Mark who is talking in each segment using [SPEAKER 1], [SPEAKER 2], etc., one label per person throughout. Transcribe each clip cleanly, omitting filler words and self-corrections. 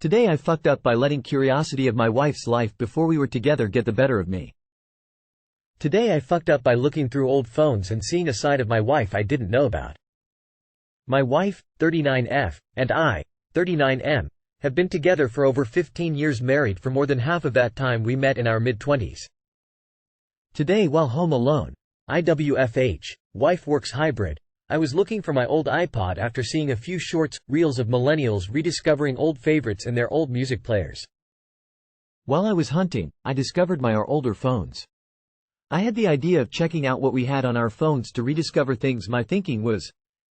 [SPEAKER 1] Today I fucked up by letting curiosity of my wife's life before we were together get the better of me.
[SPEAKER 2] Today I fucked up by looking through old phones and seeing a side of my wife I didn't know about. My wife, 39F, and I, 39M, have been together for over 15 years, married for more than half of that time. We met in our mid-20s. Today while home alone, IWFH, wife works hybrid, I was looking for my old iPod after seeing a few shorts, reels of millennials rediscovering old favorites in their old music players.
[SPEAKER 1] While I was hunting, I discovered our older phones. I had the idea of checking out what we had on our phones to rediscover things. My thinking was,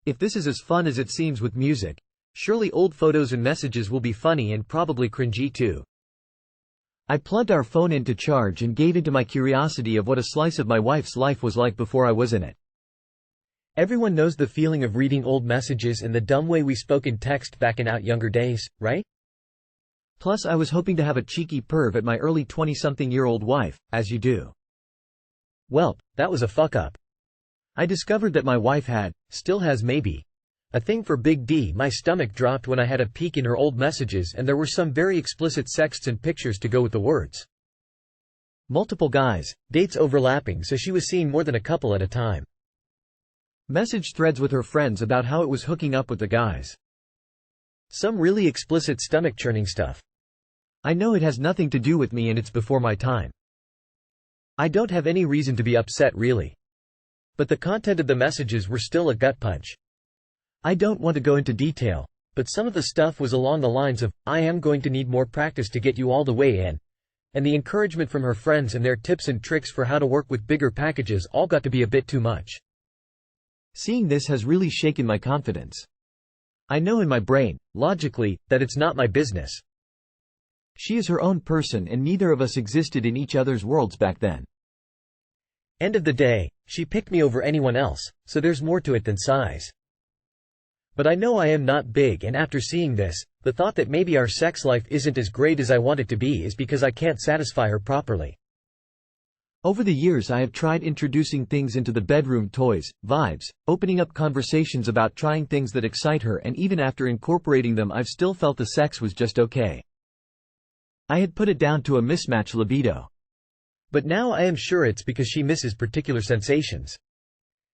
[SPEAKER 1] if this is as fun as it seems with music, surely old photos and messages will be funny and probably cringy too. I plugged our phone into charge and gave into my curiosity of what a slice of my wife's life was like before I was in it.
[SPEAKER 2] Everyone knows the feeling of reading old messages and the dumb way we spoke in text back in our younger days, right?
[SPEAKER 1] Plus I was hoping to have a cheeky perv at my early 20-something-year-old wife, as you do.
[SPEAKER 2] Welp, that was a fuck up. I discovered that my wife had, still has maybe, a thing for Big D. My stomach dropped when I had a peek in her old messages and there were some very explicit sexts and pictures to go with the words. Multiple guys, dates overlapping, so she was seeing more than a couple at a time.
[SPEAKER 1] Message threads with her friends about how it was hooking up with the guys.
[SPEAKER 2] Some really explicit stomach-churning stuff.
[SPEAKER 1] I know it has nothing to do with me and it's before my time.
[SPEAKER 2] I don't have any reason to be upset really. But the content of the messages were still a gut punch.
[SPEAKER 1] I don't want to go into detail,
[SPEAKER 2] but some of the stuff was along the lines of, I am going to need more practice to get you all the way in. And the encouragement from her friends and their tips and tricks for how to work with bigger packages all got to be a bit too much.
[SPEAKER 1] Seeing this has really shaken my confidence. I know in my brain, logically, that it's not my business. She is her own person and neither of us existed in each other's worlds back then.
[SPEAKER 2] End of the day, she picked me over anyone else, so there's more to it than size. But I know I am not big, and after seeing this, the thought that maybe our sex life isn't as great as I want it to be is because I can't satisfy her properly.
[SPEAKER 1] Over the years I have tried introducing things into the bedroom, toys, vibes, opening up conversations about trying things that excite her, and even after incorporating them I've still felt the sex was just okay. I had put it down to a mismatched libido.
[SPEAKER 2] But now I am sure it's because she misses particular sensations.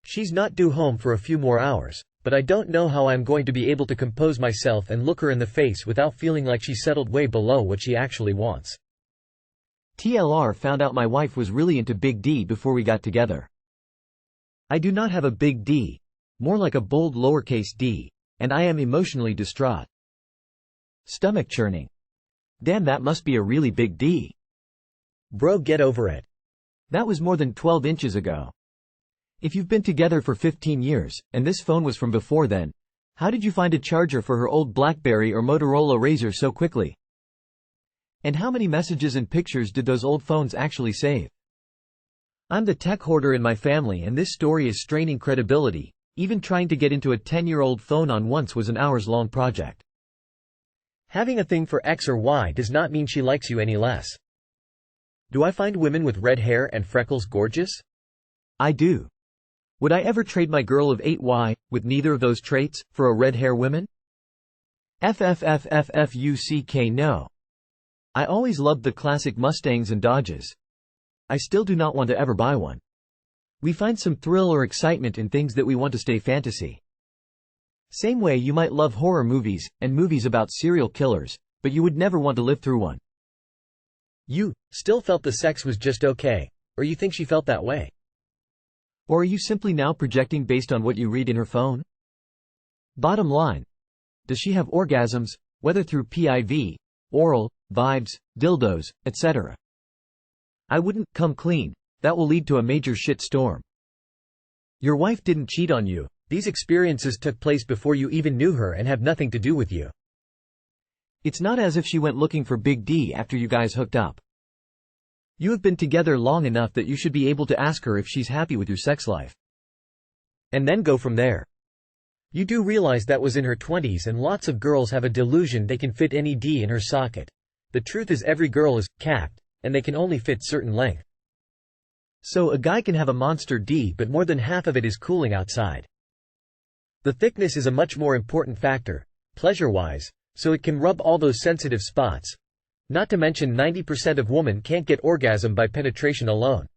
[SPEAKER 2] She's not due home for a few more hours, but I don't know how I'm going to be able to compose myself and look her in the face without feeling like she settled way below what she actually wants.
[SPEAKER 1] TLR found out my wife was really into Big D before we got together. I do not have a big D, more like a bold lowercase d, and I am emotionally distraught. Stomach churning. Damn, that must be a really big D.
[SPEAKER 2] Bro, get over it.
[SPEAKER 1] That was more than 12 inches ago. If you've been together for 15 years, and this phone was from before then, how did you find a charger for her old BlackBerry or Motorola Razr so quickly? And how many messages and pictures did those old phones actually save? I'm the tech hoarder in my family and this story is straining credibility. Even trying to get into a 10-year-old phone on once was an hours-long project.
[SPEAKER 2] Having a thing for X or Y does not mean she likes you any less. Do I find women with red hair and freckles gorgeous?
[SPEAKER 1] I do. Would I ever trade my girl of 8Y, with neither of those traits, for a red hair woman? FFFFFUCK no. I always loved the classic Mustangs and Dodges. I still do not want to ever buy one. We find some thrill or excitement in things that we want to stay fantasy. Same way you might love horror movies, and movies about serial killers, but you would never want to live through one.
[SPEAKER 2] You still felt the sex was just okay, or you think she felt that way?
[SPEAKER 1] Or are you simply now projecting based on what you read in her phone? Bottom line. Does she have orgasms, whether through PIV, oral, vibes, dildos, etc.? I wouldn't come clean. That will lead to a major shit storm. Your wife didn't cheat on you. These experiences took place before you even knew her and have nothing to do with you. It's not as if she went looking for Big D after you guys hooked up. You have been together long enough that you should be able to ask her if she's happy with your sex life.
[SPEAKER 2] And then go from there. You do realize that was in her 20s and lots of girls have a delusion they can fit any D in her socket. The truth is every girl is capped, and they can only fit certain length. So a guy can have a monster D but more than half of it is cooling outside. The thickness is a much more important factor, pleasure-wise, so it can rub all those sensitive spots. Not to mention 90% of women can't get orgasm by penetration alone.